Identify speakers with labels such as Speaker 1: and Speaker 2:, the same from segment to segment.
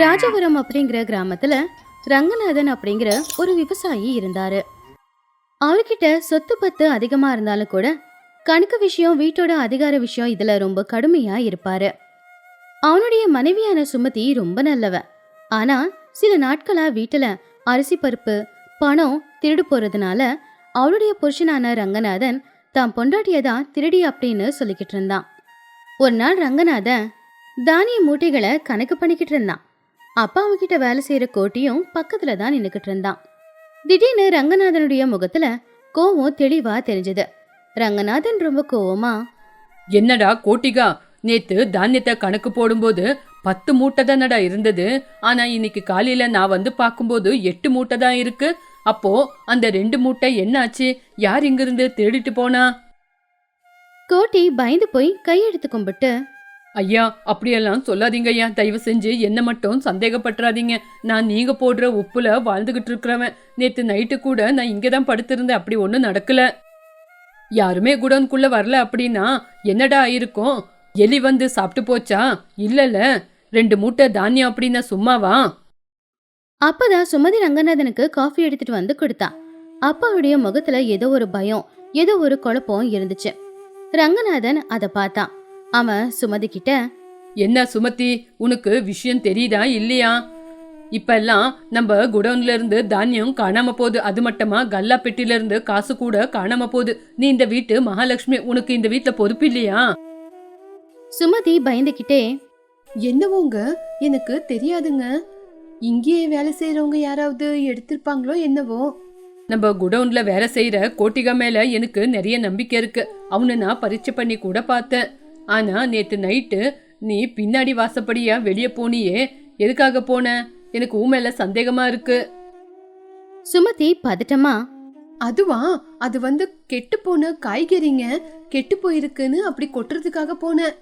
Speaker 1: ராஜபுரம் அப்படிங்கிற கிராமத்துல ரங்கநாதன் அப்படிங்கிற ஒரு விவசாயி இருந்தாரு. அவர்கிட்ட சொத்து பத்து அதிகமா இருந்தாலும் கூட கணக்கு விஷயம், வீட்டோட அதிகார விஷயம் இதுல ரொம்ப கடுமையா இருப்பாரு. அவனுடைய மனைவியான சுமதி ரொம்ப நல்லவ. ஆனா சில நாட்களா வீட்டுல அரிசி பருப்பு பணம் திருடு போறதுனால அவளுடைய புருஷனான ரங்கநாதன் தான் பொண்டாட்டியதான் திருடி அப்படின்னு சொல்லிக்கிட்டு இருந்தான். ஒரு நாள் ரங்கநாதன் தானிய மூட்டைகளை கணக்கு பண்ணிக்கிட்டு இருந்தான். அப்பா அவன்கிட்ட வேலை செய்யற கோட்டியும் பக்கத்துல தான் நின்னுக்கிட்டு இருந்தான். திடீர்னு ரங்கநாதனுடைய முகத்துல கோவம் தெளிவா தெரிஞ்சது. ரங்கநாதன் ரொம்ப கோவமா,
Speaker 2: என்னடா கோட்டிகா, நேத்து தானியத்தை கணக்கு போடும்போது 10 மூட்டை தானடா இருந்தது. ஆனா இன்னைக்கு காலையில நான் வந்து பார்க்கும்போது 8 மூட்டை தான் இருக்கு. அப்போ அந்த 2 மூட்டை என்ன ஆச்சு? யார் இங்கிருந்து திருடிட்டு போனா?
Speaker 1: கோட்டி பயந்து போய் கையெடுத்து கும்பிட்டு,
Speaker 2: ஐயா, அப்படியெல்லாம் சொல்லாதீங்க ஐயா. தயவு செஞ்சு என்ன மட்டும் சந்தேகப்பட்டுறாதீங்க. நான் நீங்க போடுற உப்புல வாழ்ந்துகிட்டு இருக்கிறவன். நேத்து நைட்டு கூட நான் இங்கதான் படுத்திருந்தேன். அப்படி ஒன்றும் நடக்கல. யாருமே குடோனுக்குள்ள வரல. அப்படின்னா என்னடா ஆயிருக்கும்? எலி வந்து சாப்பிட்டு போச்சா? இல்லல, 2 மூட்டை தானியம் அப்படின்னா சும்மாவா?
Speaker 1: அப்பதான் சுமதி ரங்கநாதனுக்கு காஃபி எடுத்துட்டு வந்து கொடுத்தா. அப்ப அவருடைய முகத்துல ஏதோ ஒரு பயம், ஏதோ ஒரு குழப்பம் இருந்துச்சு. ரங்கநாதன் அதை பார்த்தான். அவன் சுமதி கிட்ட,
Speaker 2: என்ன சுமதி, உனக்கு விஷயம் தெரியுதா இல்லையா? இப்ப எல்லாம் நம்ம குடோன்ல இருந்து தானியம் காணாம போகுது. அது மட்டுமா, கல்லா பெட்டில இருந்து காசு கூட காணாம போகுது. நீ இந்த வீட்டு மகாலட்சுமி, உனக்கு இந்த வீட்டுல பொறுப்பு இல்லையா?
Speaker 1: சுமதி பயந்துகிட்டே,
Speaker 3: என்னவோங்க, எனக்கு தெரியாதுங்க. இங்கேயே வேலை செய்யறவங்க யாராவது எடுத்திருப்பாங்களோ என்னவோ.
Speaker 2: நம்ம குடோன்ல வேலை செய்யற கோட்டிகா மேல எனக்கு நிறைய நம்பிக்கை இருக்கு. அவனை நான் பரீட்சை பண்ணி கூட பார்த்தேன். ஆனா நேத்து நைட்டு நீ பின்னாடி வாசப்படியா வெளியே போனியே, எதுக்காக போன? எனக்கு ஊமையில சந்தேகமா இருக்கு.
Speaker 1: சுமதி பதட்டமா,
Speaker 3: அதுவா, அது வந்து கெட்டு போன காய்கறிங்க, கெட்டு போயிருக்குன்னு அப்படி கொட்டுறதுக்காக போனேன்.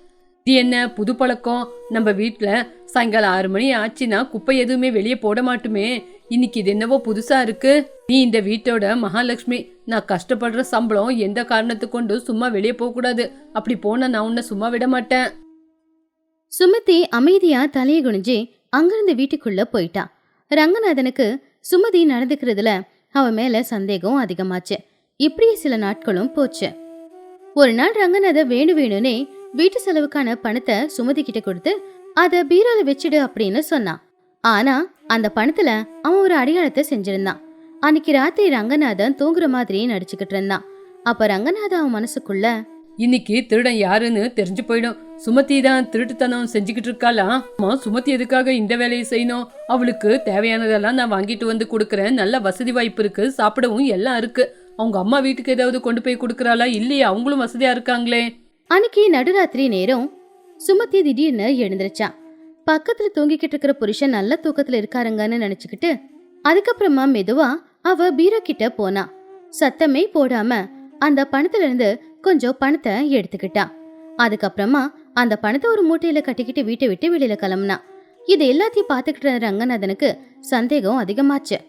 Speaker 2: இது என்ன புது பழக்கம்? நம்ம வீட்டுல சாயங்காலம் 6 மணி ஆச்சுன்னா குப்பை எதுவுமே வெளியே போட மாட்டுமே. இன்னைக்கு இது என்னவோ புதுசா இருக்கு. நீ இந்த வீட்டோட மகாலட்சுமி. நான் கஷ்டப்படுற சம்பளம் எந்த காரணத்தை கொண்டு சும்மா வெளியே போக கூடாது. அப்படி போனா நான் உன்னை சும்மா விட மாட்டேன்.
Speaker 1: சுமதி அமைதியா தலையை குனிஞ்சு அங்கிருந்து வீட்டுக்குள்ள போயிட்டா. ரங்கநாதனுக்கு சுமதி நடந்துக்கிறதுல அவன் மேல சந்தேகம் அதிகமாச்சு. இப்படியே சில நாட்களும் போச்சு. ஒரு நாள் ரங்கநாதன் வேணும்னே வீட்டு செலவுக்கான பணத்தை சுமதி கிட்ட கொடுத்து அத பீரோல வச்சிடு அப்படின்னு சொன்னான். ஆனா அந்த பணத்துல அவன் ஒரு அடையாளத்தை செஞ்சிருந்தான். அன்னைக்கு ராத்திரி ரங்கநாதன் தூங்குற மாதிரி நடிச்சுக்கிட்டு இருந்தான். அப்ப ரங்கநாதன் அவன் மனசுக்குள்ள,
Speaker 2: இன்னைக்கு திருடன் யாருன்னு தெரிஞ்சு போயிடும். சுமதி தான் திருட்டுத்தனம் செஞ்சுக்கிட்டு இருக்காளா? சுமதி எதுக்காக இந்த வேலையை செய்யணும்? அவளுக்கு தேவையானதெல்லாம் நான் வாங்கிட்டு வந்து கொடுக்கறேன். நல்ல வசதி வாய்ப்பு இருக்கு, சாப்பிடவும் எல்லாம் இருக்கு. அவங்க அம்மா வீட்டுக்கு ஏதாவது கொண்டு போய் கொடுக்கறாளா? இல்லையா? அவங்களும் வசதியா இருக்காங்களே.
Speaker 1: அன்னைக்கு நடுராத்திரி நேரம் சுமதி திடீர்னு எழுந்திருச்சான். பக்கத்துல தூங்கிக்கிட்டு இருக்கிற புருஷன் நல்ல தூக்கத்துல இருக்காருங்கன்னு நினைச்சுக்கிட்டு அதுக்கப்புறமா மெதுவா அவ பீரோ கிட்ட போனா. சத்தமே போடாம அந்த பணத்துல இருந்து கொஞ்சம் பணத்தை எடுத்துக்கிட்டான். அதுக்கப்புறமா அந்த பணத்தை ஒரு மூட்டையில கட்டிக்கிட்டு வீட்டை விட்டு வெளியில கிளம்புனா. இது எல்லாத்தையும் பாத்துக்கிட்ட ரங்கநாதனுக்கு சந்தேகம் அதிகமாச்சு.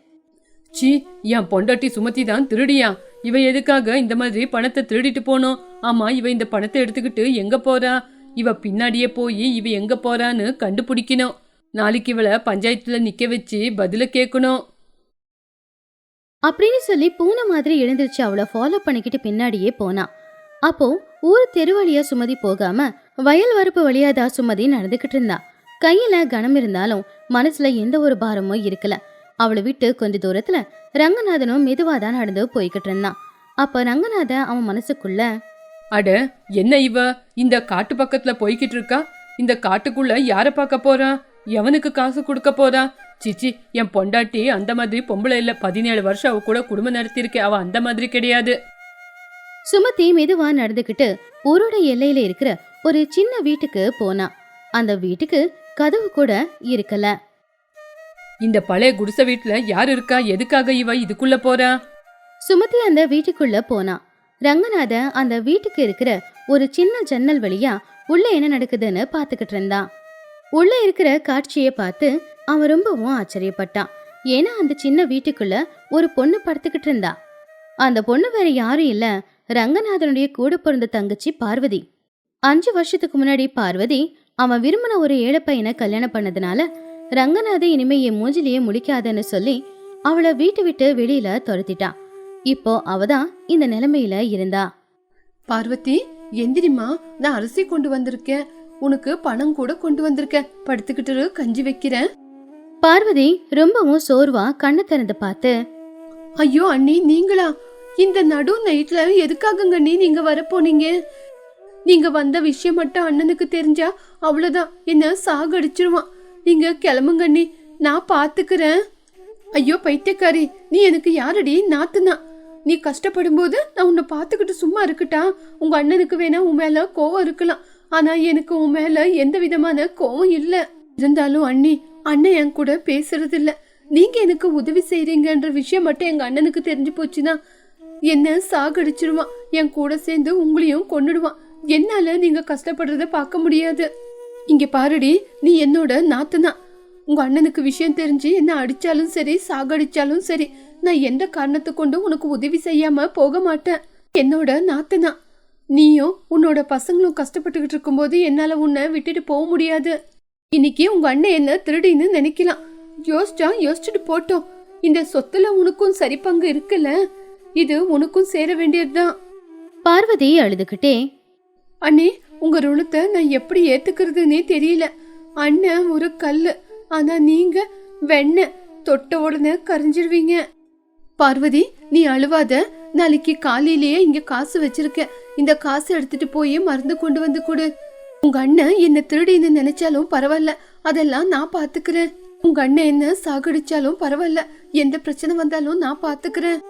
Speaker 2: சி, என் பொண்டாட்டி சுமதி தான் திருடியா? இவ எதுக்காக இந்த மாதிரி பணத்தை திருடிட்டு போனோம்? ஆமா, இவ இந்த பணத்தை எடுத்துக்கிட்டு எங்க போறா? இவ பின்னாடியே போய் இவ எங்க போறான்னு கண்டுபிடிக்கணும். நாளைக்கு இவளை பஞ்சாயத்துல நிக்க வச்சு பதில கேட்கணும்
Speaker 1: அப்படின்னு சொல்லி பூனை மாதிரி எழுந்திருச்சு அவளை ஃபாலோ பண்ணிக்கிட்டு பின்னாடியே போனா. அப்போ ஊர் தெரு வழியா சுமதி போகாம வயல் வரப்பு வழியாதான் சுமதி நடந்துகிட்டு இருந்தா. கையில கனம் இருந்தாலும் மனசுல எந்த ஒரு பாரமும் இருக்கல. அவளை விட்டு கொஞ்ச தூரத்துல ரங்கநாதனும் மெதுவாதான் நடந்து போய்கிட்டு இருந்தான். அப்ப ரங்கநாதன் அவன் மனசுக்குள்ள,
Speaker 2: அட, என்ன இவ இந்த காட்டு பக்கத்துல போய்கிட்டு இருக்கா? இந்த காட்டுக்குள்ள யார பார்க்க போறா? எவனுக்கு காசு கொடுக்க போறா? சிச்சி, என் பொண்டாட்டி அந்த மாதிரி பொம்பளை இல்ல. 17 வருஷம் அவ கூட குடும்பம் நடத்திருக்கேன். அவ அந்த மாதிரி கிடையாது.
Speaker 1: சுமதி மெதுவா நடந்துகிட்டு ஊரோட எல்லையில இருக்கிற ஒரு சின்ன வீட்டுக்கு போனா. அந்த வீட்டுக்கு கதவு கூட இருக்கல.
Speaker 2: இந்த பழைய குடிசை வீட்டுல யாரு இருக்கா? எதுக்காக இவ இதுக்குள்ள போறா?
Speaker 1: சுமதி அந்த வீட்டுக்குள்ள போனா. ரங்கநாதன் அந்த வீட்டுக்கு இருக்கிற ஒரு சின்ன ஜன்னல் வழியா உள்ள என்ன நடக்குதுன்னு பாத்துக்கிட்டு இருந்தான். உள்ள இருக்கிற காட்சியை பார்த்து அவன் ரொம்பவும் ஆச்சரியப்பட்டான். ஏன்னா அந்த சின்ன வீட்டுக்குள்ள ஒரு பொண்ணு படுத்துக்கிட்டு இருந்தா. அந்த பொண்ணு வேற யாரும் இல்ல, ரங்கநாதனுடைய கூட பிறந்த தங்கச்சி பார்வதி. 5 வருஷத்துக்கு முன்னாடி பார்வதி அவன் விரும்பின ஒரு ஏழை பையனை கல்யாணம் பண்ணதுனால ரங்கநாதன் இனிமே என் மூஞ்சிலேயே முழிக்காதன்னு சொல்லி அவளை வீட்டை விட்டு வெளியில துரத்திட்டான். இப்போ அவதான் இந்த நிலைமையில இருந்தா.
Speaker 3: பார்வதி, எந்திரிமா, நான் அரிசி கொண்டு வந்திருக்கேன், உனக்கு பணம் கூட கொண்டு வந்திருக்கேன், படுத்துக்கிட்டு கஞ்சி வைக்கிறேன்.
Speaker 1: பார்வதி ரொம்பவும் சோர்வா கண்ணு திறந்து பார்த்து,
Speaker 3: ஐயோ அண்ணி, நீங்களா? இந்த நடு நைட்ல எதுக்காகங்க அண்ணி நீங்க வர போனீங்க? நீங்க வந்த விஷயம் மட்டும் அண்ணனுக்கு தெரிஞ்சா அவ்வளவுதான், என்ன சாகடிச்சிருவான். நீங்க கிளம்புங்க அண்ணி, நான் பாத்துக்கிறேன். ஐயோ பைத்தியக்காரி, நீ எனக்கு யாரடி? நாத்துனா. நீ கஷ்டப்படும் போது நான் உன்னை பாத்துக்கிட்டு சும்மா இருக்கட்டா? உங்க அண்ணனுக்கு வேணா உன் மேல கோவம் இருக்கலாம், ஆனா எனக்கு உன் மேல எந்த விதமான கோவம் இல்ல. இருந்தாலும் அண்ணி, அண்ணன் என் கூட பேசுறது இல்ல. நீங்க எனக்கு உதவி செய்றீங்கன்ற விஷயம் மட்டும் எங்க அண்ணனுக்கு தெரிஞ்சு போச்சுன்னா என்ன சாகடிச்சிருவான். என் கூட சேர்ந்து உங்களையும் கொன்னுடுவான். என்னால நீங்க கஷ்டப்படுறத பார்க்க முடியாது. இங்க பாருடி, நீ என்னோட நாத்துனா. உங்க அண்ணனுக்கு விஷயம் தெரிஞ்சு என்ன அடிச்சாலும் சரி, சாகடிச்சாலும் சரி, நான் எந்த காரணத்தை கொண்டும் உனக்கு உதவி செய்யாம போக மாட்டேன். என்னோட நாத்துனா. நீயும் உன்னோட பசங்களும் கஷ்டப்பட்டுக்கிட்டு இருக்கும்போது என்னால உன்னை விட்டுட்டு போக முடியாது. இன்னைக்கு உங்க அண்ணன் என்ன திருடின்னு நினைக்கலாம். யோசிச்சுட்டு போட்டோம். இந்த சொத்துல உனக்கும் சரி பங்கு இருக்குல்ல, இது உனக்கும் சேர வேண்டியதுதான்.
Speaker 1: பார்வதி அழுதுகிட்டே,
Speaker 3: அண்ணே, உங்க ருணத்தை நான் எப்படி ஏத்துக்கிறதுன்னே தெரியல. அண்ணன் ஒரு கல்லு, ஆனா நீங்க வெண்ணெய், தொட்ட உடனே கரைஞ்சிருவீங்க. பார்வதி, நீ அழுவாத. நாளைக்கு காலையிலேயே இங்க காசு வச்சிருக்க. இந்த காசு எடுத்துட்டு போய் மருந்து கொண்டு வந்து கொடு. உங்க அண்ணன் என்ன திருடின்னு நினைச்சாலும் பரவாயில்ல, அதெல்லாம் நான் பாத்துக்கிறேன். உங்க அண்ணன் என்ன சாகடிச்சாலும் பரவாயில்ல, எந்த பிரச்சனை வந்தாலும் நான் பாத்துக்கிறேன்.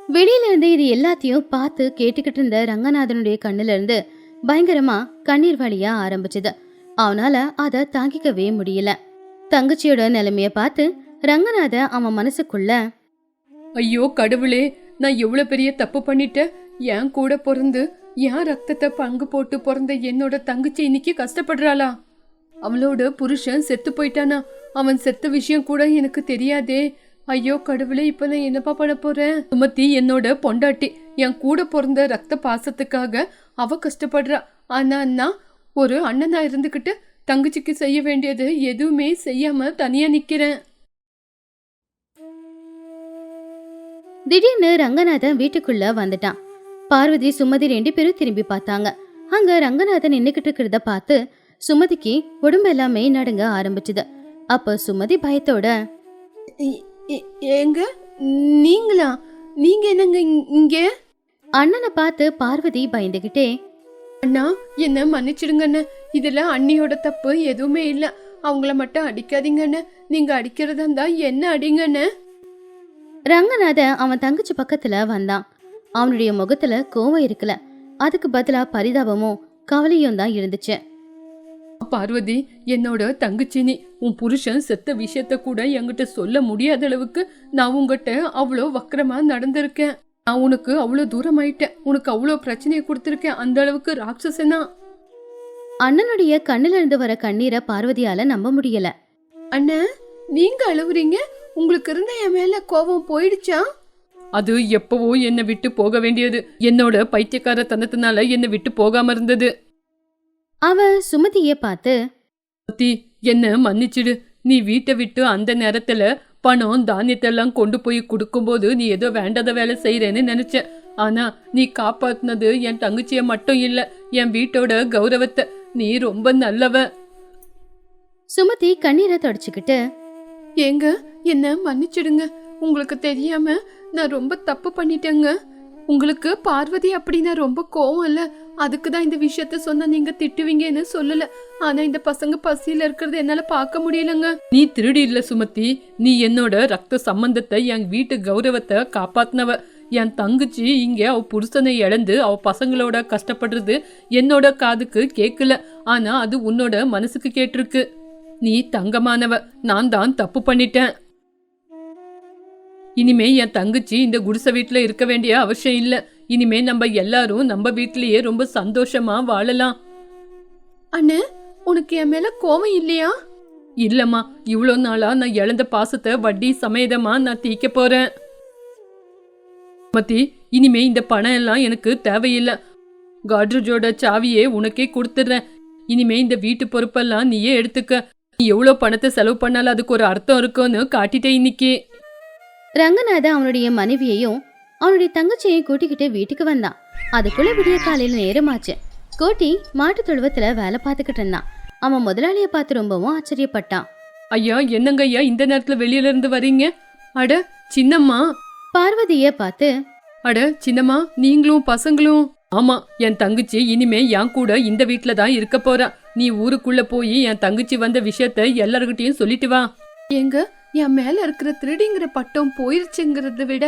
Speaker 1: வெளியில இருந்து இது எல்லாத்தையும் பார்த்து கேட்டுக்கிட்டு இருந்த ரங்கநாதனுடைய கண்ணுல இருந்து பயங்கரமா கண்ணீர் வழியா ஆரம்பிச்சது. அவனால அத தாங்கிக்கவே முடியல. தங்கச்சியோட நிலைமைய பார்த்து ரங்கநாத அவன் மனசுக்குள்ள,
Speaker 2: ஐயோ கடவுளே, நான் எவ்வளவு பெரிய தப்பு பண்ணிட்டேன். என் கூட பிறந்து என் ரத்தத்தை பங்கு போட்டு பிறந்த என்னோட தங்கச்சி இன்னைக்கு கஷ்டப்படுறாளா? அவளோட புருஷன் செத்து போயிட்டானா? அவன் செத்த விஷயம் கூட எனக்கு தெரியாதே. ஐயோ கடவுளே, இப்ப நான் என்னப்பா பண்ண போறேன்? சுமதி என்னோட பொண்டாட்டி, என் கூட பிறந்த ரத்த பாசத்துக்காக அவ கஷ்டப்படுறா. ஆனா நான் ஒரு அண்ணனா இருந்துகிட்டு தங்கச்சிக்கு செய்ய வேண்டியது எதுவுமே செய்யாம தனியா நிக்கிறேன்.
Speaker 1: திடீர்னு ரங்கநாதன் வீட்டுக்குள்ள வந்துட்டான். பார்வதி சுமதி 2 பேரும் திரும்பி பார்த்தாங்க. அங்க ரங்கநாதன் நின்னுக்கிட்டு இருக்கிறத பார்த்து சுமதிக்கு உடம்பு எல்லாமே நடுங்க ஆரம்பிச்சுது. அப்ப சுமதி பயத்தோட,
Speaker 3: ஏங்க நீங்களா? நீங்க என்னங்க இங்க?
Speaker 1: அண்ணனை பார்த்து பார்வதி பயந்துகிட்டே,
Speaker 3: அண்ணா, என்ன மன்னிச்சிடுங்கண்ண. இதுல அண்ணியோட தப்பு எதுவுமே இல்ல. அவங்கள மட்டும் அடிக்காதீங்கண்ண. நீங்க அடிக்கிறதா இருந்தா என்ன அடிங்கண்ண.
Speaker 1: ரங்கநாதன் அவன் தங்கச்சி பக்கத்துல வந்தான். அவனுடைய முகத்துல கோவம் இருக்கல, அதுக்கு பதிலா பரிதாபமும் கவலையும் தான் இருந்துச்சு.
Speaker 2: பார்வதி, என்னோட தங்கச்சி நீ. உன் புருஷன் செத்த விஷயத்த கூட என்கிட்ட சொல்ல முடியாத அளவுக்கு நான் உங்ககிட்ட அவ்வளோ வக்கரமா நடந்திருக்கேன். நான் உனக்கு அவ்வளோ தூரம் ஆயிட்டேன். உனக்கு அவ்வளோ பிரச்சனையை கொடுத்துருக்கேன். அந்த அளவுக்கு ராட்சசனா.
Speaker 1: அண்ணனுடைய கண்ணுல இருந்து வர கண்ணீரை பார்வதியால நம்ப முடியல.
Speaker 3: அண்ணன், நீங்க அழுவுறீங்க? உங்களுக்கு இருந்த என் மேல கோபம் போயிடுச்சா?
Speaker 2: அது எப்பவோ என்னை விட்டு போக வேண்டியது. என்னோட பைத்தியக்கார தனத்தினால என்னை விட்டு போகாம இருந்தது.
Speaker 1: அவ சுமதிய பார்த்து,
Speaker 2: என்ன மன்னிச்சிடு. நீ வீட்டை விட்டு அந்த நேரத்துல பணம் தானியத்தெல்லாம் கொண்டு போய் கொடுக்கும்போது நீ ஏதோ வேண்டாத வேலை செய்யறேன்னு நினைச்ச. ஆனா நீ காப்பாத்தினது என் தங்கச்சிய மட்டும் இல்ல, என் வீட்டோட கௌரவத்தை. நீ ரொம்ப நல்லவ.
Speaker 1: சுமதி கண்ணீரை தொடச்சுக்கிட்டு,
Speaker 3: ஏங்க, என்ன மன்னிச்சிடுங்க. உங்களுக்கு தெரியாம நான் ரொம்ப தப்பு பண்ணிட்டேங்க. உங்களுக்கு பார்வதி அப்படின்னா ரொம்ப கோவம் இல்ல, அதுக்குதான் இந்த விஷயத்த சொன்னா நீங்க திட்டுவீங்கன்னு சொல்லல. ஆனா இந்த பசங்க பசியில இருக்கிறது என்னால பார்க்க முடியலங்க.
Speaker 2: நீ திருடி இல்ல சுமதி, நீ என்னோட ரத்த சம்பந்தத்தை, என் வீட்டு கௌரவத்தை காப்பாத்தினவ. என் தங்கச்சி இங்க அவ புருஷனை இழந்து அவ பசங்களோட கஷ்டப்படுறது என்னோட காதுக்கு கேட்கல, ஆனா அது உன்னோட மனசுக்கு கேட்டிருக்கு. நீ தங்கமானவ. நான் தான் தப்பு பண்ணிட்டேன். இனிமே என் தங்கச்சி இந்த குடிசை வீட்டுல இருக்க வேண்டிய அவசியம் இல்ல. இனிமே நம்ம எல்லாரும் நம்ம வீட்லயே ரொம்ப சந்தோஷமா வாழலாம்.
Speaker 3: அண்ணே, உனக்கு என் மேல கோவம் இல்லையா?
Speaker 2: இல்லம்மா, இவ்வளோ நாளா நான் இழந்த பாசத்தை வட்டி சமேதமா நான் தீக்க போறேன். மத்தி, இனிமே இந்த பணம் எல்லாம் எனக்கு தேவையில்லை. காட்ரேஜோட சாவியே உனக்கே கொடுத்துடுறேன். இனிமே இந்த வீட்டு பொறுப்பெல்லாம் நீயே எடுத்துக்க. நீ எவ்வளவு பணத்தை செலவு பண்ணாலும் அதுக்கு ஒரு அர்த்தம் இருக்கும்னு காட்டிட்டேன் இன்னைக்கு.
Speaker 1: ரங்கநாதன் அவனுடைய மனைவியையும் அவனுடைய தங்கச்சியையும் கூட்டிக்கிட்டு வீட்டுக்கு வந்தான். அதுக்குள்ள விடிய காலையில நேரமாச்சு. கோட்டி மாட்டு தொழுவத்துல வேலை பார்த்துக்கிட்டு இருந்தான். அவன் முதலாளிய பார்த்து ரொம்பவும் ஆச்சரியப்பட்டான்.
Speaker 2: ஐயா, என்னங்க ஐயா இந்த நேரத்துல வெளியில இருந்து வரீங்க? அட சின்னம்மா.
Speaker 1: பார்வதிய பார்த்து,
Speaker 2: அட சின்னம்மா, நீங்களும் பசங்களும்? ஆமா, என் தங்கச்சி இனிமே என் கூட இந்த வீட்டுல தான் இருக்க போறா. நீ ஊருக்குள்ள போய் என் தங்கச்சி வந்த விஷயத்த எல்லார்கிட்டயும் சொல்லிட்டு வா.
Speaker 3: எங்க என் மேல இருக்கிற திருடிங்கிற பட்டம் போயிருச்சுங்கிறத விட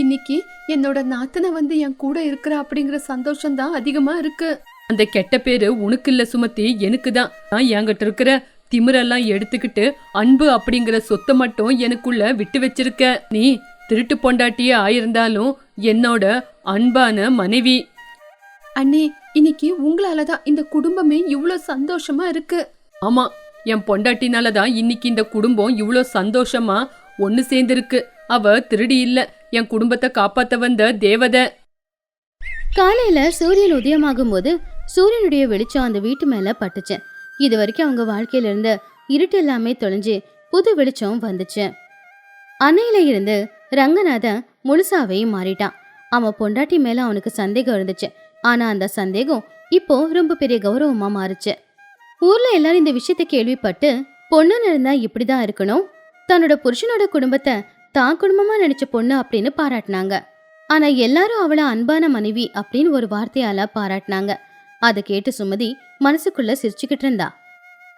Speaker 3: இன்னைக்கு என்னோட நாத்தனை வந்து என் கூட இருக்கிற அப்படிங்கிற சந்தோஷம் தான் அதிகமா இருக்கு.
Speaker 2: அந்த கெட்ட பேரு உனக்கு இல்ல சுமதி, எனக்கு தான். நான் என்கிட்ட இருக்கிற திமிரெல்லாம் எடுத்துக்கிட்டு அன்பு அப்படிங்கிற சொத்தை மட்டும் எனக்குள்ள விட்டு வச்சிருக்க. நீ திருட்டு பொண்டாட்டியே ஆயிருந்தாலும் என்னோட அன்பான மனைவி.
Speaker 3: அண்ணே, இன்னைக்கு உங்களாலதான் இந்த குடும்பமே இவ்வளவு சந்தோஷமா இருக்கு.
Speaker 2: ஆமா, என் பொண்டாட்டினாலதான் இன்னைக்கு இந்த குடும்பம் இவ்ளோ சந்தோஷமா ஒன்னு சேர்ந்திருக்கு. அவ திருடி இல்ல, என் குடும்பத்தை காப்பாத்த வந்த தேவதை.
Speaker 1: காலையில சூரியன் உதயமாகும் போது சூரியனுடைய வெளிச்சம் அந்த வீட்டு மேல பட்டுச்சு. இது வரைக்கும் அவங்க வாழ்க்கையில இருந்த இருட்டு எல்லாமே தொலைஞ்சு புது வெளிச்சம் வந்துச்சு. அன்னையில இருந்து ரங்கநாதன் முழுசாவே மாறிட்டான். அவன் பொண்டாட்டி மேல அவனுக்கு சந்தேகம் இருந்துச்சு. ஆனா அந்த சந்தேகம் இப்போ ரொம்ப பெரிய கௌரவமா மாறுச்சு. ஊர்ல எல்லாரும் இந்த விஷயத்த கேள்விப்பட்டு, பொண்ணுன்னு இருந்தா இப்படிதான் இருக்கணும், தன்னோட புருஷனோட குடும்பத்தை தான் குடும்பமா நினைச்ச பொண்ணு அப்படின்னு பாராட்டினாங்க. ஆனா எல்லாரும் அவளை அன்பான மனைவி அப்படின்னு ஒரு வார்த்தையால பாராட்டினாங்க. அதை கேட்டு சுமதி மனசுக்குள்ள சிரிச்சுக்கிட்டு இருந்தா.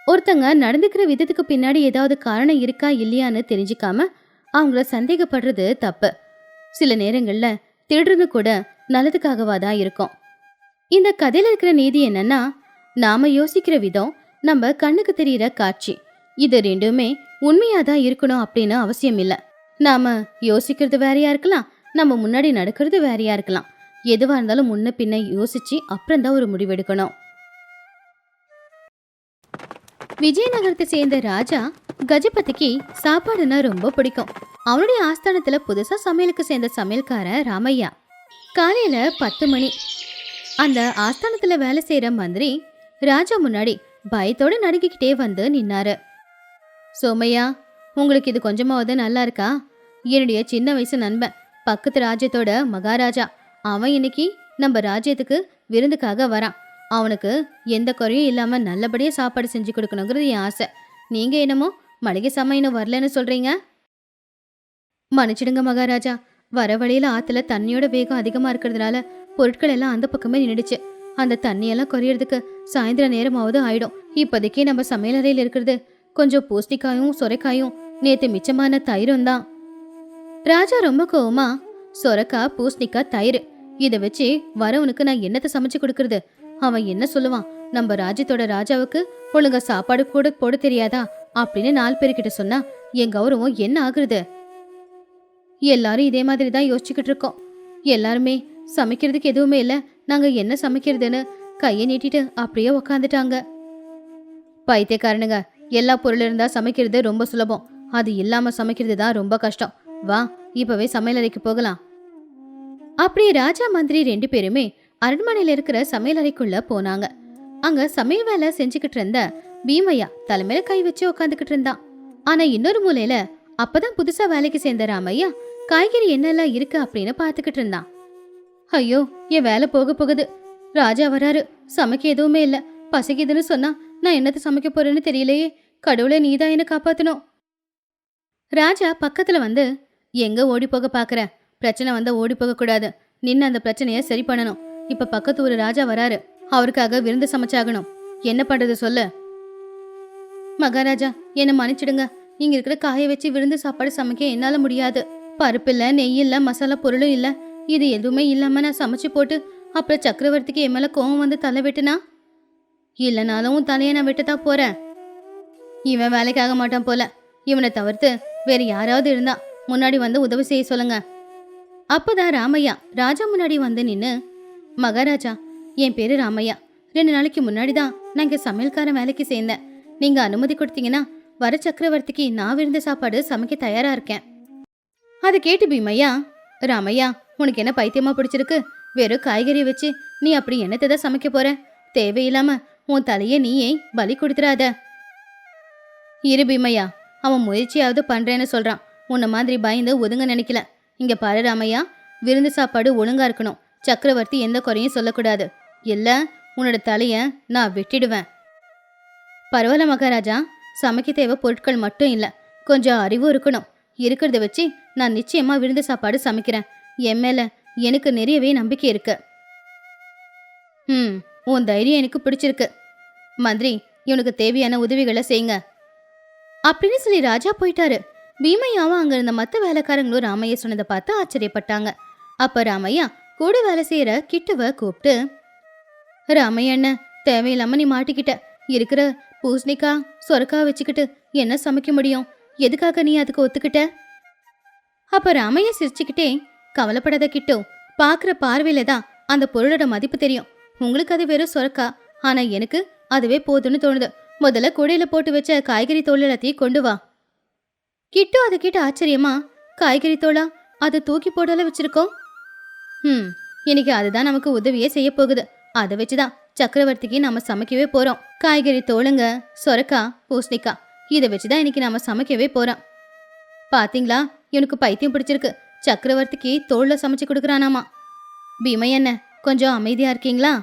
Speaker 1: ஒருத்தங்க நடந்துக்கிற விதத்துக்கு பின்னாடி ஏதாவது காரணம் இருக்கா இல்லையான்னு தெரிஞ்சுக்காம அவங்கள சந்தேகப்படுறது தப்பு. சில நேரங்கள்ல திருடுறது கூட நல்லதுக்காகவா தான் இருக்கும். இந்த கதையில இருக்கிற நீதி என்னன்னா, நாம யோசிக்கிற விதம், நம்ம கண்ணுக்கு தெரியற காட்சி, இது ரெண்டுமே உண்மையாதான் இருக்கணும் அப்படின்னு அவசியம் இல்லை. நாம யோசிக்கிறது வேறையா இருக்கலாம், நம்ம முன்னாடி நடக்கிறது வேறையா இருக்கலாம். எதுவா இருந்தாலும் முன்ன பின்ன யோசிச்சு அப்புறம்தான் ஒரு முடிவெடுக்கணும். விஜயநகரத்தை சேர்ந்த ராஜா கஜபதிக்கு சாப்பாடுன்னா ரொம்ப பிடிக்கும். அவனுடைய ஆஸ்தானத்துல புதுசா சமையலுக்கு சேர்ந்த சமையல்காரன் ராமையா. காலையில 10 மணி. அந்த ஆஸ்தானத்துல வேலை செய்யற மந்திரி ராஜா முன்னாடி பயத்தோட நடுங்கிக்கிட்டே வந்து நின்னாரு. சோமையா, உங்களுக்கு இது கொஞ்சமாவது நல்லா இருக்கா? என்னுடைய சின்ன வயசு நண்பன், பக்கத்து ராஜ்யத்தோட மகாராஜா. அவன் இன்னைக்கு நம்ம ராஜ்யத்துக்கு விருந்துக்காக வரான். அவனுக்கு எந்த குறையும் இல்லாம நல்லபடியா சாப்பாடு செஞ்சு கொடுக்கணுங்கிறது என் ஆசை. நீங்க என்னமோ மளிகை சமையல் வரலன்னு சொல்றீங்க. மன்னிச்சிடுங்க மகாராஜா, வர வழியில ஆத்துல தண்ணியோட வேகம் அதிகமா இருக்கிறதுனால பொருட்கள் எல்லாம் அந்த பக்கமே நின்றுச்சு. அந்த தண்ணியெல்லாம் குறையறதுக்கு சாயந்தர நேரமாவது ஆயிடும். இப்போதைக்கு நம்ம சமையலறையில் இருக்கிறது கொஞ்சம் பூசணிக்காயும் சொரைக்காயும் நேத்து மிச்சமான தயிரும் தான். ராஜா ரொம்ப கோவமா, சொரக்காய் பூசணிக்காய் தயிர் இதை வச்சு வரவனுக்கு நான் என்னத்தை சமைச்சு கொடுக்கறது? அவன் என்ன சொல்லுவான்? நம்ம ராஜ்யத்தோட ராஜாவுக்கு ஒழுங்கா சாப்பாடு கூட போட தெரியாதா அப்படின்னு 4 பேர்கிட்ட சொன்னா என் கௌரவம் என்ன ஆகுறது? எல்லாரும் இதே மாதிரி தான் யோசிச்சுக்கிட்டு இருக்கோம். எல்லாருமே சமைக்கிறதுக்கு எதுவுமே இல்லை, நாங்க என்ன சமைக்கிறதுன்னு கையை நீட்டிட்டு அப்படியே உக்காந்துட்டாங்க. பைத்தியக்காரனுங்க, எல்லா பொருள் இருந்தா சமைக்கிறது ரொம்ப சுலபம், அது இல்லாம சமைக்கிறது தான் ரொம்ப கஷ்டம். வா, இப்பவே சமையலறைக்கு போகலாம். அப்படியே ராஜா மந்திரி 2 பேருமே அரண்மனையில இருக்கிற சமையலறைக்குள்ள போனாங்க. அங்க சமையல் வேலை செஞ்சுக்கிட்டு இருந்த பீமையா தலைமையில கை வச்சு உக்காந்துக்கிட்டு இருந்தான். ஆனா இன்னொரு மூலையில அப்பதான் புதுசா வேலைக்கு சேர்ந்த ராமையா காய்கறி என்னெல்லாம் இருக்கு அப்படின்னு பாத்துக்கிட்டு இருந்தான். ஐயோ, என் வேலை போக போகுது. ராஜா வராரு, சமைக்க எதுவுமே இல்ல, பசிக்குதுன்னு சொன்னா நான் என்னத்தை சமைக்க போறேன்னு தெரியலையே. கடவுளை நீதான் என்ன காப்பாத்தணும். ராஜா பக்கத்துல வந்து, எங்க ஓடி போக பாக்குற? பிரச்சனை வந்தா ஓடி போக கூடாது, நின்று அந்த பிரச்சனைய சரி பண்ணணும். இப்ப பக்கத்து ஒரு ராஜா வராரு, அவருக்காக விருந்து சமைச்சாகணும். என்ன பண்றது சொல்லு. மகாராஜா, என்ன மன்னிச்சிடுங்க, இங்க இருக்கிற காய வச்சு விருந்து சாப்பாடு சமைக்க என்னால முடியாது. பருப்பு இல்ல, நெய் இல்ல, மசாலா பொருளும் இல்ல. இது எதுவுமே இல்லாம நான் சமைச்சு போட்டு அப்புறம் சக்கரவர்த்திக்கு என் மேல கோவம் வந்து தலை வெட்டுனா, இல்லைனாலும் உன் தலையை நான் வெட்டத்தான் போறேன். இவன் வேலைக்காக மாட்டான் போல. இவனை தவிர்த்து வேற யாராவது இருந்தா முன்னாடி வந்து உதவி செய்ய சொல்லுங்க. அப்பதான் ராமையா ராஜா முன்னாடி வந்து நின்னு, மகாராஜா, என் பேரு ராமையா. 2 நாளைக்கு முன்னாடி தான் நான் இங்க சமையல்காரன் வேலைக்கு சேர்ந்தேன். நீங்க அனுமதி கொடுத்தீங்கன்னா வர சக்கரவர்த்திக்கு நான் விருந்த சாப்பாடு சமைக்க தயாரா இருக்கேன். அதை கேட்டு பீமையா, ராமையா, உனக்கு என்ன பைத்தியமா பிடிச்சிருக்கு? வெறும் காய்கறி வச்சு நீ அப்படி என்னத்தை தான் சமைக்க போற? தேவையில்லாம உன் தலைய நீயே பலி கொடுத்துறாத. இரு பீமையா, அவன் முயற்சியாவது பண்றேன்னு சொல்றான். உன்ன மாதிரி பயந்து ஒதுங்க நினைக்கல. இங்க பாரு ராமையா, விருந்து சாப்பாடு ஒழுங்கா இருக்கணும். சக்கரவர்த்தி எந்த குறையும் சொல்லக்கூடாது. இல்ல உன்னோட தலைய நான் வெட்டிடுவேன். பரவாயில்ல மகாராஜா, சமைக்க தேவை பொருட்கள் மட்டும் இல்ல, கொஞ்சம் அறிவும் இருக்கணும். இருக்கிறத வச்சு நான் நிச்சயமா விருந்து சாப்பாடு சமைக்கிறேன். என் மேல எனக்கு நிறையவே நம்பிக்கை இருக்கு. உன் தைரியம் எனக்கு பிடிச்சிருக்கு. மந்திரி, இவனுக்கு தேவையான உதவிகளை செய்யுங்க அப்படின்னு சொல்லி ராஜா போயிட்டாரு. பீமையாவும் அங்க இருந்த மத்த வேலைக்காரங்களும் ராமையா சொன்னதை பார்த்து ஆச்சரியப்பட்டாங்க. அப்ப ராமையா கூட வேலை செய்யற கிட்டுவ கூப்பிட்டு, ராமையா அண்ணன், தேவையில்லாம நீ மாட்டிக்கிட்ட. இருக்கிற பூசணிக்காய் சொரக்காய் வச்சுக்கிட்டு என்ன சமைக்க முடியும்? எதுக்காக நீ அதுக்கு ஒத்துக்கிட்ட? அப்ப ராமையா சிரிச்சுக்கிட்டே, கவலைப்படாத கிட்டு, பாக்குற பார்வையில தான் அந்த பொருளோட மதிப்பு தெரியும். உங்களுக்கு அது வெறும் சொரக்கா, ஆனா எனக்கு அதுவே போதும்னு தோணுது. முதல்ல கூடையில போட்டு வச்ச காய்கறி தோல் எல்லாத்தையும் கொண்டு வா. கிட்டு அதை கேட்டு ஆச்சரியமா, காய்கறி தோலா? அது தூக்கி போடால வச்சிருக்கோம். இன்னைக்கு அதுதான் நமக்கு உதவியே செய்ய போகுது. அதை வச்சுதான் சக்கரவர்த்திக்கு நாம சமைக்கவே போறோம். காய்கறி தோலுங்க, சொரக்கா, பூசணிக்கா, இதை வச்சுதான் இன்னைக்கு நாம சமைக்கவே போறோம். பாத்தீங்களா, இவனுக்கு பைத்தியம் பிடிச்சிருக்கு. சக்கரவர்த்திக்கு தோல்ல சமைச்சு கொடுக்குறானாமா. பீமை என்ன, கொஞ்சம் அமைதியா இருக்கீங்களா?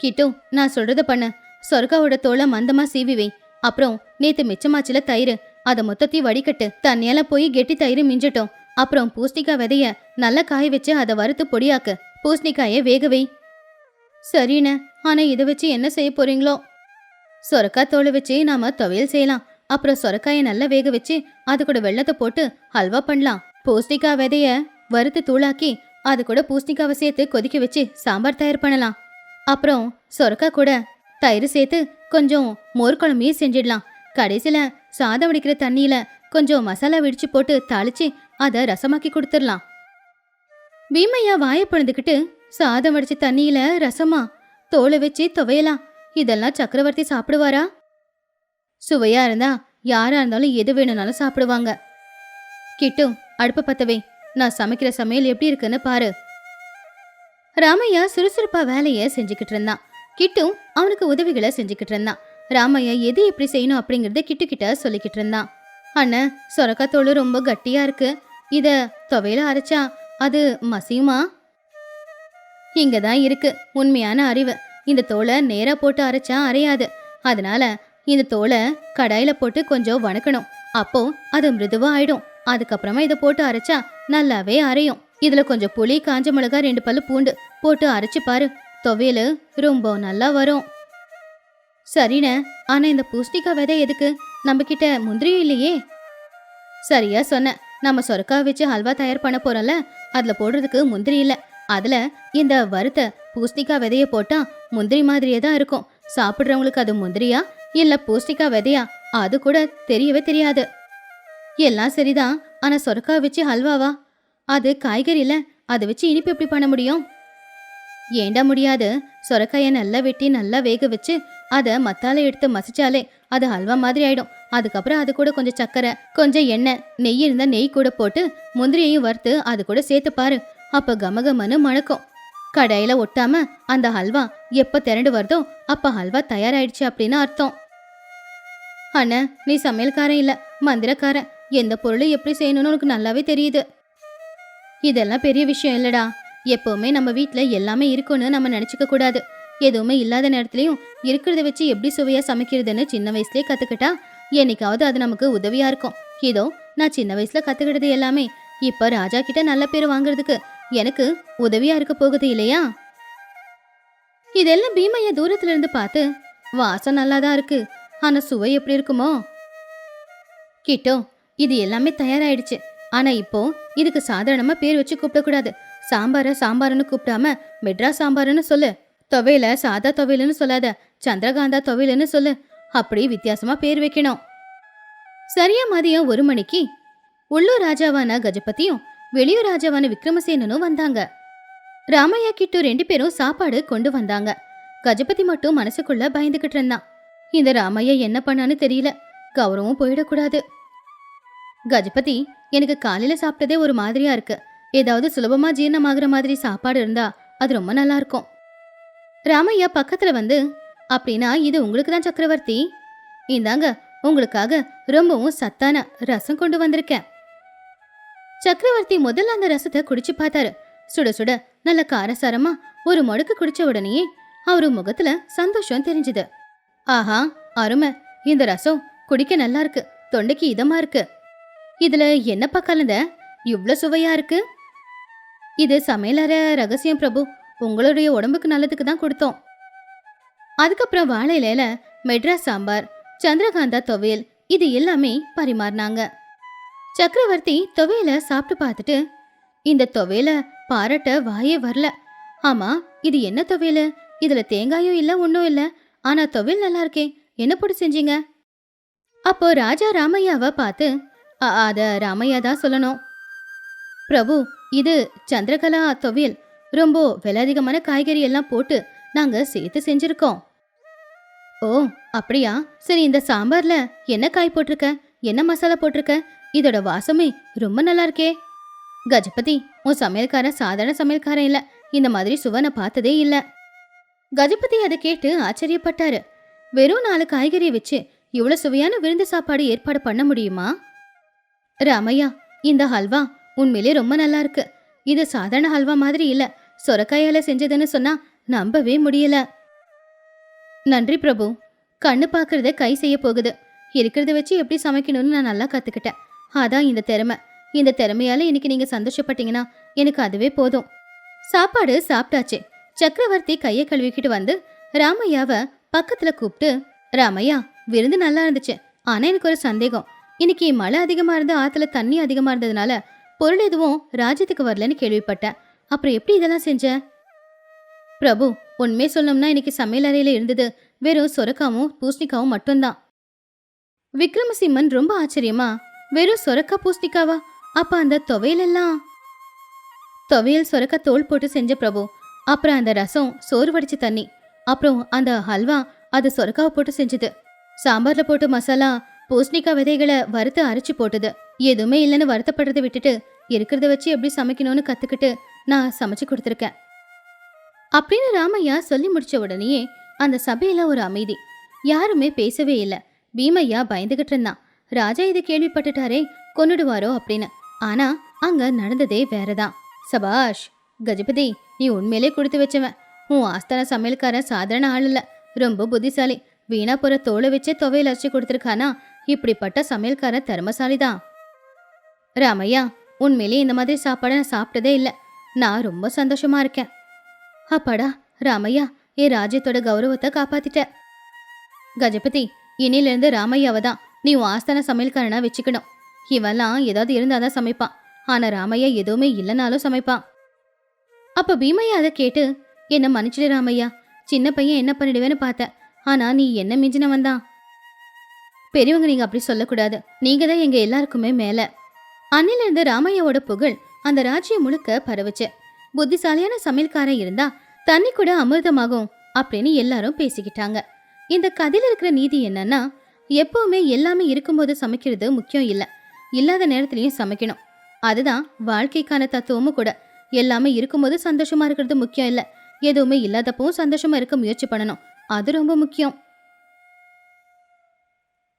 Speaker 1: கிட்டு, நான் சொல்றத பண்ணு. சொர்க்காவோட தோலை மந்தமா சீவி வை. அப்புறம் நேத்து மிச்சமாச்சுல தயிர், அதை மொத்தத்தையும் வடிகட்டு. தண்ணியால போய் கெட்டி தயிர் மிஞ்சட்டும். அப்புறம் பூசணிக்காய் விதைய நல்லா காய வச்சு அதை வறுத்து பொடியாக்கு. பூசணிக்காயை வேக வை. சரிண்ணே, ஆனா இதை வச்சு என்ன செய்ய போறீங்களோ? சொரக்காய் தோலை வச்சு நாம துவையல் செய்யலாம். அப்புறம் சொரக்காயை நல்லா வேக வச்சு அது கூட வெள்ளத்தை போட்டு ஹல்வா பண்ணலாம். பூசணிக்காய் விதைய வறுத்து தூளாக்கி அது கூட பூசணிக்காவை சேர்த்து கொதிக்க வச்சு சாம்பார் தயார் பண்ணலாம். அப்புறம் சொரக்காய் கூட தயிர் சேர்த்து கொஞ்சம் மோர் குழம்பையும் செஞ்சிடலாம். கடைசியில சாதம் வடிக்கிற தண்ணியில கொஞ்சம் மசாலா வெடிச்சு போட்டு தாளிச்சு அதை ரசமாக்கி கொடுத்துடலாம். பீமையா வாயை பிளந்துக்கிட்டு, சாதம் வடிச்ச தண்ணியில ரசமா? தோலை வச்சு துவையலாம்? இதெல்லாம் சக்கரவர்த்தி சாப்பிடுவாரா? சுவையா இருந்தா யாரா இருந்தாலும் எது வேணும்னாலும் சாப்பிடுவாங்க. கிட்டு, அடுப்ப பத்தவே, நான் சமைக்கிற சமையல் எப்படி இருக்குன்னு பாரு. ராமையா சுறுசுறுப்பா வேலைய செஞ்சுக்கிட்டு இருந்தான். கிட்டு அவனுக்கு உதவிகளை செஞ்சுக்கிட்டு இருந்தான். ராமையா எது எப்படி செய்யணும் அப்படிங்கறத கிட்டு கிட்ட சொல்லிக்கிட்டு இருந்தான். அண்ணன், சொரக்காய் தோல் ரொம்ப கட்டியா இருக்கு. இத துவையில அரைச்சா அது மசியுமா? இங்கதான் இருக்கு உண்மையான அறிவு. இந்த தோலை நேரா போட்டு அரைச்சா அரையாது. அதனால இந்த தோலை கடாயில போட்டு கொஞ்சம் வணக்கணும். அப்போ அது மிருதுவா ஆயிடும். அதுக்கப்புறமா இதை போட்டு அரைச்சா நல்லாவே அரையும். இதுல கொஞ்சம் புளி, காஞ்ச மிளகா, 2 பல்லு பூண்டு போட்டு அரைச்சு பாரு. துவையல் ரொம்ப நல்லா வரும். சரிண்ணே, ஆனா இந்த பூசணிக்காய் விதை எதுக்கு? நம்ம கிட்ட முந்திரியும் இல்லையே. சரியா சொன்ன. நம்ம சொரக்காய் வச்சு ஹல்வா தயார் பண்ண போறோம்ல, அதுல போடுறதுக்கு முந்திரி இல்ல. அதுல இந்த வறுத்த பூசணிக்காய் விதைய போட்டா முந்திரி மாதிரியே தான் இருக்கும். சாப்பிடுறவங்களுக்கு அது முந்திரியா இல்ல பூசணிக்காய் விதையா அது கூட தெரியவே தெரியாது. எல்லாம் சரிதான், ஆனா சொரக்காய் வச்சு ஹல்வாவா? அது காய்கறி இல்ல, அதை வச்சு இனிப்பு எப்படி பண்ண முடியும்? ஏண்டா முடியாது? சொரக்காயை நல்லா வெட்டி நல்லா வேக வச்சு அதை மத்தால எடுத்து மசிச்சாலே அது ஹல்வா மாதிரி ஆயிடும். அதுக்கப்புறம் அது கூட கொஞ்சம் சக்கரை, கொஞ்சம் எண்ணெய், நெய் இருந்தா நெய் கூட போட்டு முந்திரியையும் வறுத்து அது கூட சேர்த்து பாரு. அப்ப கமகமன்னு மணக்கும். கடாயில ஒட்டாம அந்த ஹல்வா எப்ப திரண்டு வருதோ அப்ப ஹல்வா தயாராயிடுச்சு அப்படின்னு அர்த்தம். அண்ணா, நீ சமையல்காரன் இல்ல, மந்திரக்காரன். எந்த பொருளும் எப்படி செய்யணும்னு உனக்கு நல்லாவே தெரியுது. இதெல்லாம் பெரிய விஷயம் இல்லடா. எப்பவுமே நம்ம வீட்டுல எல்லாமே இருக்குன்னு நம்ம நினைச்சுக்க கூடாது. எதுவுமே இல்லாத நேரத்துலயும் இருக்கிறத வச்சு எப்படி சுவையா சமைக்கிறதுன்னு சின்ன வயசுலயே கத்துக்கிட்டா என்னைக்காவது அது நமக்கு உதவியா இருக்கும். இதோ நான் சின்ன வயசுல கத்துக்கிட்டது எல்லாமே இப்ப ராஜா கிட்ட நல்ல பேர் வாங்குறதுக்கு எனக்கு உதவியா இருக்க போகுது இல்லையா? இதெல்லாம் பீமையா தூரத்துல இருந்து பார்த்து, வாசம் நல்லாதான் இருக்கு, ஆனா சுவை எப்படி இருக்குமோ? கிட்டோ, இது எல்லாமே தயாராயிடுச்சு. ஆனா இப்போ இதுக்கு சாதாரணமா பேர் வச்சு கூப்பிடக்கூடாது. சாம்பார சாம்பார்னு கூப்பிடாம மெட்ராஸ் சாம்பார்னு சொல்லு. துவையில சாதா துவையல்னு சொல்லாத, சந்திரகாந்தா துவையல்னு சொல்லு. அப்படி வித்தியாசமா பேர் வைக்கணும். சரியா மதியம் 1 மணிக்கு உள்ளூர் ராஜாவான கஜபதியும் வெளியூர் ராஜாவான விக்ரமசேனனும் வந்தாங்க. ராமையா கிட்டு 2 பேரும் சாப்பாடு கொண்டு வந்தாங்க. கஜபதி மட்டும் மனசுக்குள்ள பயந்துகிட்டு இருந்தான். இந்த ராமையா என்ன பண்ணான்னு தெரியல, கௌரவம் போயிடக்கூடாது. கஜபதி, எனக்கு காலையில சாப்பிட்டதே ஒரு மாதிரியா இருக்கு. ஏதாவது சுலபமா ஜீரணமாகிற மாதிரி சாப்பாடு இருந்தா அது ரொம்ப நல்லா இருக்கும். ராமையா பக்கத்துல வந்து, அப்படின்னா இது உங்களுக்கு தான் சக்கரவர்த்தி. இந்தாங்க உங்களுக்காக ரொம்பவும் சத்தான ரசம் கொண்டு வந்திருக்கேன். சக்கரவர்த்தி முதல்ல அந்த ரசத்தை குடிச்சு பார்த்தாரு. சுட சுட நல்ல காரசாரமா ஒரு முடக்கு குடிச்ச உடனேயே அவரு முகத்துல சந்தோஷம் தெரிஞ்சுது. ஆஹா, அருமை! இந்த ரசம் குடிக்க நல்லா இருக்கு, தொண்டைக்கு இதமா இருக்கு. இதுல என்னப்பா கலந்த? இவ்ளோ சுவையா இருக்கு. இது சமையலற ரகசியம் பிரபு, உங்களுடைய உடம்புக்கு நல்லதுக்கு தான் கொடுத்தோம். அதுக்கப்புறம் வாழை இலையில மெட்ராஸ் சாம்பார், சந்திரகாந்தா துவையல் இது எல்லாமே பரிமாறினாங்க. சக்கரவர்த்தி துவையல சாப்பிட்டு பார்த்துட்டு, இந்த துவையல பாராட்ட வாயே வரல. ஆமா, இது என்ன துவையல்? இதுல தேங்காயும் இல்ல, ஒன்னும் இல்ல. ஆனா துவையல் நல்லா இருக்கே, என்ன போட்டு செஞ்சீங்க? அப்போ ராஜா ராமையாவை பார்த்து, அத ராமையா தான் சொல்லணும். பிரபு, இது சந்திரகலா துவையல். ரொம்ப விலை அதிகமான காய்கறி எல்லாம் போட்டு நாங்க சேர்த்து செஞ்சிருக்கோம். ஓ, அப்படியா? சரி, இந்த சாம்பார்ல என்ன காய் போட்டிருக்க, என்ன மசாலா போட்டிருக்க? இதோட வாசமே ரொம்ப நல்லா இருக்கே. கஜபதி, உன் சமையல்காரன் சாதாரண சமையல்காரன் இல்ல, இந்த மாதிரி சுவை நான் பார்த்ததே இல்ல. கஜபதி அதை கேட்டு ஆச்சரியப்பட்டாரு. வெறும் 4 காய்கறியை வச்சு இவ்வளவு சுவையான விருந்து சாப்பாடு ஏற்பாடு பண்ண முடியுமா? ராமையா, இந்த ஹல்வா உண்மையிலே ரொம்ப நல்லா இருக்கு. இது சாதாரண ஹல்வா மாதிரி இல்ல, சொரக்காயால செஞ்சதுன்னு சொன்னா நம்பவே முடியல. நன்றி பிரபு, கண்ணு பாக்குறத கை செய்ய போகுது. இருக்கிறத வச்சு எப்படி சமைக்கணும்னு நான் நல்லா கத்துக்கிட்டேன். அதான் இந்த திறமை. இந்த திறமையால இன்னைக்கு நீங்க சந்தோஷப்பட்டீங்கன்னா எனக்கு அதுவே போதும். சாப்பாடு சாப்பிட்டாச்சு. சக்கரவர்த்தி கையை கழுவிக்கிட்டு வந்து ராமையாவை பக்கத்துல கூப்பிட்டு, ராமையா, விருந்து நல்லா இருந்துச்சு. ஆனா எனக்கு ஒரு சந்தேகம். இன்னைக்கு மழை அதிகமா இருந்து ஆத்துல தண்ணி அதிகமா இருந்ததுனால பொருள் எதுவும் ராஜ்யத்துக்கு வரலன்னு கேள்விப்பட்டேன். அப்புறம் எப்படி இதெல்லாம் செஞ்ச? பிரபு, உண்மையே சொல்லணும்னா இன்னைக்கு சமையல் அறையில இருந்தது வெறும் சொரக்காவும் பூசணிக்காவும் மட்டும்தான். விக்ரமசிம்மன் ரொம்ப ஆச்சரியமா, வெறும் சொரக்கா பூசணிக்காவா? அப்ப அந்த துவையல் எல்லாம்? துவையல் சொரக்கா தோல் போட்டு செஞ்ச பிரபு. அப்புறம் அந்த ரசம் சோறு வடிச்ச தண்ணி. அப்புறம் அந்த ஹல்வா அது சொரக்காவை போட்டு செஞ்சது. சாம்பார்ல போட்டு மசாலா பூசணிக்காய் விதைகளை வறுத்து அரைச்சு போட்டது. எதுவுமே இல்லைன்னு வருத்தப்படுறதை விட்டுட்டு இருக்கிறத வச்சு எப்படி சமைக்கணும்னு கத்துக்கிட்டு நான் சமைச்சு கொடுத்துருக்கேன் அப்படின்னு ராமையா சொல்லி முடிச்ச உடனேயே அந்த சபையில ஒரு அமைதி. யாருமே பேசவே இல்லை. பீமையா பயந்துகிட்டு இருந்தான். ராஜா இதை கேள்விப்பட்டுட்டாரே, கொன்னுடுவாரோ அப்படின்னு. ஆனா அங்க நடந்ததே வேறதான். சபாஷ் கஜபதி, நீ உண்மையிலே கொடுத்து வச்சவன். உன் ஆஸ்தான சமையல்காரன் சாதாரண ஆள் இல்ல, ரொம்ப புத்திசாலி. வீணா போற தோலை வச்சே துவையல் அரைச்சு கொடுத்துருக்கானா? இப்படிப்பட்ட சமையல்காரன் திறமசாலிதான். ராமையா, உண்மையிலே இந்த மாதிரி சாப்பாடை நான் சாப்பிட்டதே இல்லை. நான் ரொம்ப சந்தோஷமா இருக்கேன். அப்பாடா ராமையா, என் ராஜ்யத்தோட கௌரவத்தை காப்பாத்திட்ட. கஜபதி, இனிலிருந்து ராமையாவை தான் நீ உன் ஆஸ்தான சமையல்காரனா வச்சுக்கணும். இவெல்லாம் ஏதாவது இருந்தாதான் சமைப்பான். ஆனா ராமையா எதுவுமே இல்லைனாலும் சமைப்பான். அப்ப பீமையா அதை கேட்டு, என்ன மன்னிச்சிடு ராமையா, சின்ன பையன் என்ன பண்ணிடுவேன்னு பார்த்தேன். ஆனா நீ என்ன மிஞ்சினவன் தான். பெரியவங்க நீங்க அப்படி சொல்லக்கூடாது. நீங்க தான் எங்க எல்லாருக்குமே மேல. அன்னிலிருந்து ராமையாவோட புகழ் அந்த ராஜ்யம் முழுக்க பரவுச்சு. புத்திசாலியான சமையல்காரன் இருந்தா தண்ணி கூட அமிர்தமாகும் அப்படின்னு எல்லாரும் பேசிக்கிட்டாங்க. இந்த கதையில இருக்கிற நீதி என்னன்னா, எப்பவுமே எல்லாமே இருக்கும்போது சமைக்கிறது முக்கியம் இல்ல, இல்லாத நேரத்திலையும் சமைக்கணும். அதுதான் வாழ்க்கைக்கான தத்துவமும் கூட. எல்லாமே இருக்கும்போது சந்தோஷமா இருக்கிறது முக்கியம் இல்ல, எதுவுமே இல்லாதப்பவும் சந்தோஷமா இருக்க முயற்சி பண்ணணும். அது ரொம்ப முக்கியம்.